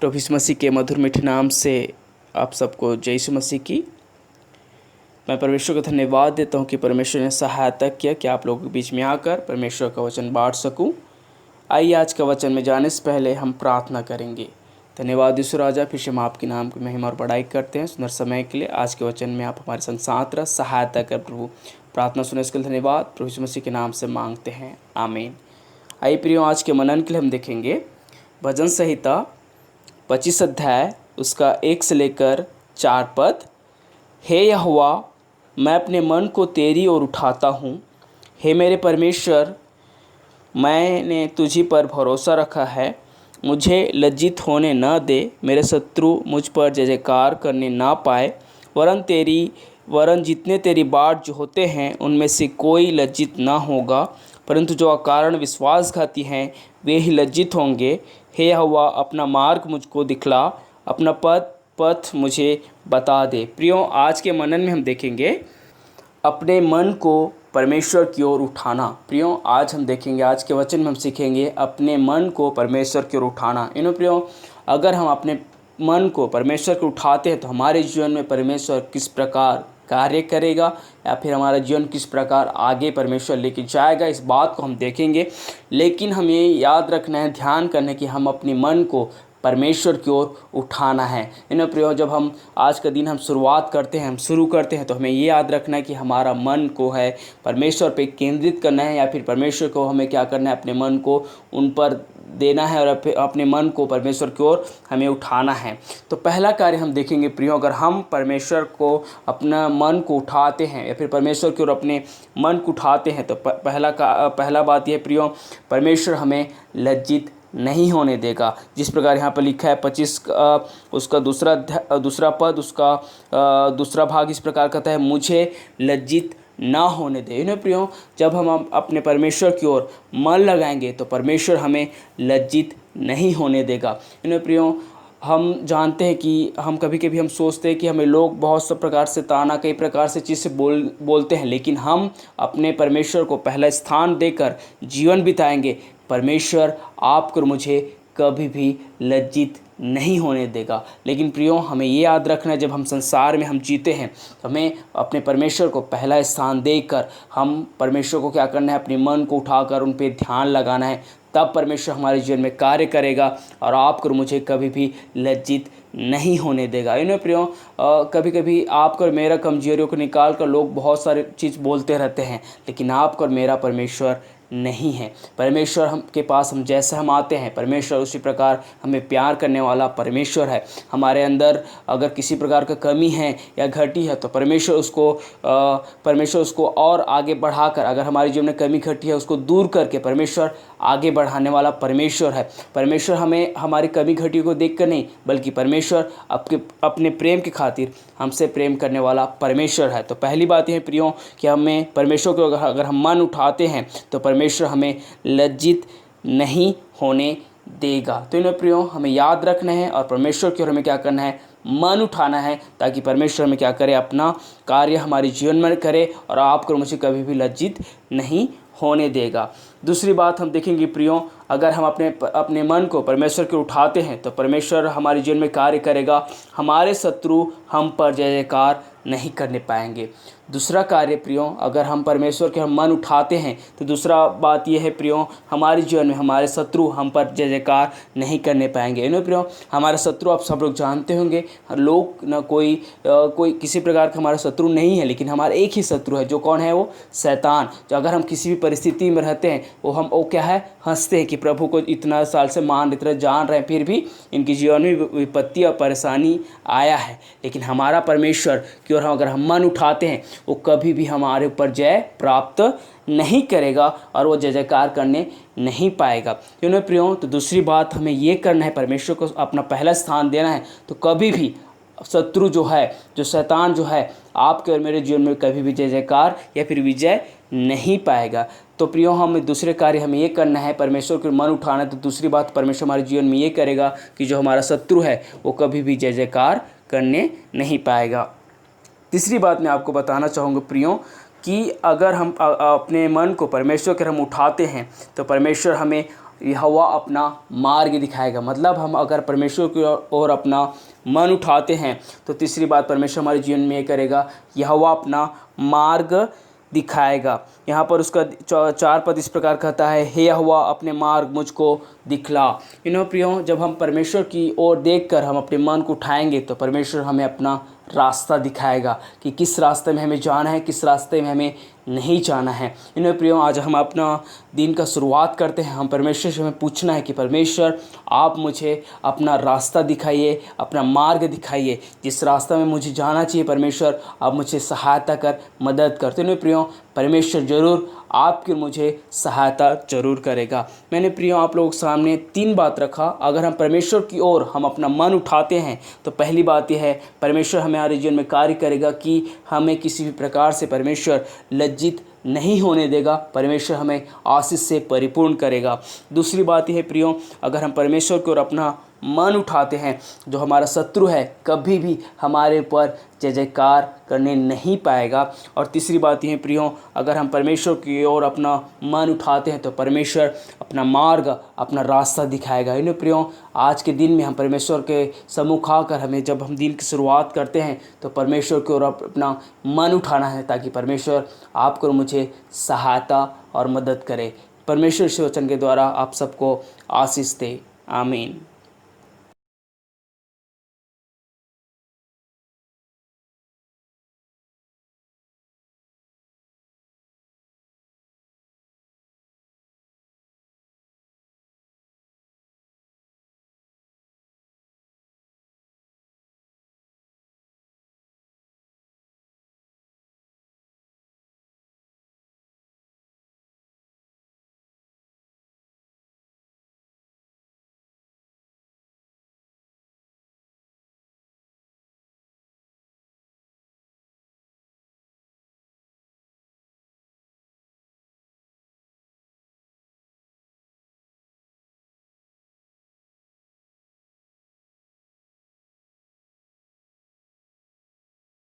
प्रभु यीशु मसीह के मधुर मीठे नाम से आप सबको जय यीशु मसीह की। मैं परमेश्वर को धन्यवाद देता हूँ कि परमेश्वर ने सहायता किया कि आप लोगों के बीच में आकर परमेश्वर का वचन बांट सकूँ। आइए आज का वचन में जाने से पहले हम प्रार्थना करेंगे। धन्यवाद यीशु राजा, फिर से हम आपके नाम की महिमा और बड़ाई करते हैं सुंदर समय के लिए। आज के वचन में आप हमारे संग साथ रह, सहायता कर प्रभु। प्रार्थना सुने इसके लिए धन्यवाद प्रभु यीशु मसीह के नाम से मांगते हैं, आमीन। आइए प्रियो, आज के मनन के लिए हम देखेंगे भजन संहिता 25 अध्याय उसका 1 से लेकर 4 पद। हे यहोवा, मैं अपने मन को तेरी ओर उठाता हूँ। हे मेरे परमेश्वर, मैंने तुझी पर भरोसा रखा है। मुझे लज्जित होने न दे, मेरे शत्रु मुझ पर जय जयकार करने ना पाए। वरन जितने तेरी बाट जो होते हैं उनमें से कोई लज्जित ना होगा, परंतु जो अकारण विश्वासघाती हैं वे ही लज्जित होंगे। हे यहोवा, अपना मार्ग मुझको दिखला, अपना पथ मुझे बता दे। प्रियो, आज के मनन में हम देखेंगे अपने मन को परमेश्वर की ओर उठाना। प्रियो, आज हम देखेंगे, आज के वचन में हम सीखेंगे अपने मन को परमेश्वर की ओर उठाना। प्रियो, अगर हम अपने मन को परमेश्वर को उठाते हैं तो हमारे जीवन में परमेश्वर किस प्रकार कार्य करेगा या फिर हमारा जीवन किस प्रकार आगे परमेश्वर लेके जाएगा, इस बात को हम देखेंगे। लेकिन हमें याद रखना है, ध्यान करना है कि हम अपने मन को परमेश्वर की ओर उठाना है। प्रियो, जब हम आज का दिन हम शुरुआत करते हैं, हम शुरू करते हैं तो हमें ये याद रखना है कि हमारा मन को है परमेश्वर पे केंद्रित करना है, या फिर परमेश्वर को हमें क्या करना है, अपने मन को उन पर देना है और अपने मन को परमेश्वर की ओर हमें उठाना है। तो पहला कार्य हम देखेंगे प्रियो, अगर हम परमेश्वर को अपना मन को उठाते हैं या फिर परमेश्वर की ओर अपने मन को उठाते हैं तो पहला बात यह प्रियो, परमेश्वर हमें लज्जित नहीं होने देगा। जिस प्रकार यहाँ पर लिखा है 25 उसका दूसरा पद, उसका दूसरा भाग इस प्रकार कहता है, मुझे लज्जित ना होने दे। प्रियो, जब हम अपने परमेश्वर की ओर मन लगाएंगे तो परमेश्वर हमें लज्जित नहीं होने देगा। प्रियो, हम जानते हैं कि हम कभी कभी हम सोचते हैं कि हमें लोग बहुत सब प्रकार से ताना, कई प्रकार से चीज़ से बोलते हैं, लेकिन हम अपने परमेश्वर को पहला स्थान देकर जीवन बिताएंगे, परमेश्वर आपको और मुझे कभी भी लज्जित नहीं होने देगा। लेकिन प्रियो, हमें ये याद रखना है, जब हम संसार में हम जीते हैं तो हमें अपने परमेश्वर को पहला स्थान देकर हम परमेश्वर को क्या करना है, अपने मन को उठाकर उन पर ध्यान लगाना है। तब परमेश्वर हमारे जीवन में कार्य करेगा और आपको और मुझे कभी भी लज्जित नहीं होने देगा। प्रियो, कभी कभी आपको और मेरा कमजोरियों को निकाल कर लोग बहुत सारे चीज़ बोलते रहते हैं, लेकिन आपको और मेरा परमेश्वर नहीं है। परमेश्वर हम के पास हम जैसे हम आते हैं, परमेश्वर उसी प्रकार हमें प्यार करने वाला परमेश्वर है। हमारे अंदर अगर किसी प्रकार का कमी है या घटी है तो परमेश्वर उसको और आगे बढ़ाकर, अगर हमारे जीवन में कमी घटी है उसको दूर करके परमेश्वर आगे बढ़ाने वाला परमेश्वर है। परमेश्वर हमें हमारी कमी घटी को देख कर नहीं, बल्कि परमेश्वर अपने प्रेम के खातिर हमसे प्रेम करने वाला परमेश्वर है। तो पहली बात यह है प्रियो कि हमें परमेश्वर को अगर हम मन उठाते हैं तो परमेश्वर हमें लज्जित नहीं होने देगा। तो प्रियो, हमें याद रखना है और परमेश्वर की ओर हमें क्या करना है, मन उठाना है, ताकि परमेश्वर हमें क्या करे, अपना कार्य हमारे जीवन में करे और आपको मुझे कभी भी लज्जित नहीं होने देगा। दूसरी बात हम देखेंगे प्रियो, अगर हम अपने मन को परमेश्वर के उठाते हैं तो परमेश्वर हमारे जीवन में कार्य करेगा, हमारे शत्रु हम पर जय जयकार नहीं करने पाएंगे। दूसरा कार्य प्रियो, अगर हम परमेश्वर के हम मन उठाते हैं तो दूसरा बात यह है प्रियो, हमारे जीवन में हमारे शत्रु हम पर जय जयकार नहीं करने पाएंगे। प्रियो, हमारे शत्रु आप सब लोग जानते होंगे, लोग न कोई किसी प्रकार का हमारा शत्रु नहीं है, लेकिन हमारा एक ही शत्रु है, जो कौन है, वो शैतान। जो अगर हम किसी भी परिस्थिति में रहते हैं वो क्या है, हंसते हैं कि प्रभु को इतना साल से इतना जान रहे हैं, फिर भी इनके जीवन में विपत्ति और परेशानी आया है। लेकिन हमारा परमेश्वर की ओर अगर हम मन उठाते हैं वो कभी भी हमारे ऊपर जय प्राप्त नहीं करेगा और वो जय जयकार करने नहीं पाएगा। प्रियो, तो दूसरी बात हमें ये करना है, परमेश्वर को अपना पहला स्थान देना है, तो कभी भी शत्रु जो है, जो शैतान जो है, आपके और मेरे जीवन में कभी भी जय जयकार या फिर विजय नहीं पाएगा। तो प्रियो, हमें दूसरे कार्य हमें ये करना है, परमेश्वर के मन उठाना है, तो दूसरी बात परमेश्वर हमारे जीवन में ये करेगा कि जो हमारा शत्रु है वो कभी भी जय जयकार करने नहीं पाएगा। तीसरी बात मैं आपको बताना चाहूँगा प्रियो, कि अगर हम अपने मन को परमेश्वर के हम उठाते हैं तो परमेश्वर हमें यहोवा अपना मार्ग दिखाएगा। मतलब हम अगर परमेश्वर की ओर अपना मन उठाते हैं तो तीसरी बात परमेश्वर हमारे जीवन में ये करेगा, यहोवा अपना मार्ग दिखाएगा। यहाँ पर उसका 4 पद इस प्रकार कहता है, हे यहोवा अपने मार्ग मुझको दिखला। प्रियो, जब हम परमेश्वर की ओर देखकर हम अपने मन को उठाएंगे तो परमेश्वर हमें अपना रास्ता दिखाएगा कि किस रास्ते में हमें जाना है, किस रास्ते में हमें नहीं जाना है। प्रियो, आज हम अपना दिन का शुरुआत करते हैं। हम परमेश्वर से हमें पूछना है कि परमेश्वर आप मुझे अपना रास्ता दिखाइए, अपना मार्ग दिखाइए, जिस रास्ता में मुझे जाना चाहिए परमेश्वर आप मुझे सहायता कर, मदद कर। तो प्रियो, परमेश्वर ज़रूर आपकी मुझे सहायता जरूर करेगा। मैंने प्रियो आप लोगों के सामने 3 बात रखा। अगर हम परमेश्वर की ओर हम अपना मन उठाते हैं तो पहली बात यह है, परमेश्वर हमारे जीवन में कार्य करेगा कि हमें किसी भी प्रकार से परमेश्वर लज्जित नहीं होने देगा, परमेश्वर हमें आशीष से परिपूर्ण करेगा। दूसरी बात यह है प्रियो, अगर हम परमेश्वर की ओर अपना मन उठाते हैं, जो हमारा शत्रु है कभी भी हमारे ऊपर जय जयकार करने नहीं पाएगा। और तीसरी बात यह प्रियो, अगर हम परमेश्वर की ओर अपना मन उठाते हैं तो परमेश्वर अपना मार्ग, अपना रास्ता दिखाएगा। प्रियो, आज के दिन में हम परमेश्वर के सम्मुख आकर हमें जब हम दिन की शुरुआत करते हैं तो परमेश्वर की ओर अपना मन उठाना है ताकि परमेश्वर आपको मुझे सहायता और मदद करे। परमेश्वर इस वचन के द्वारा आप सबको आशीष दे। आमीन।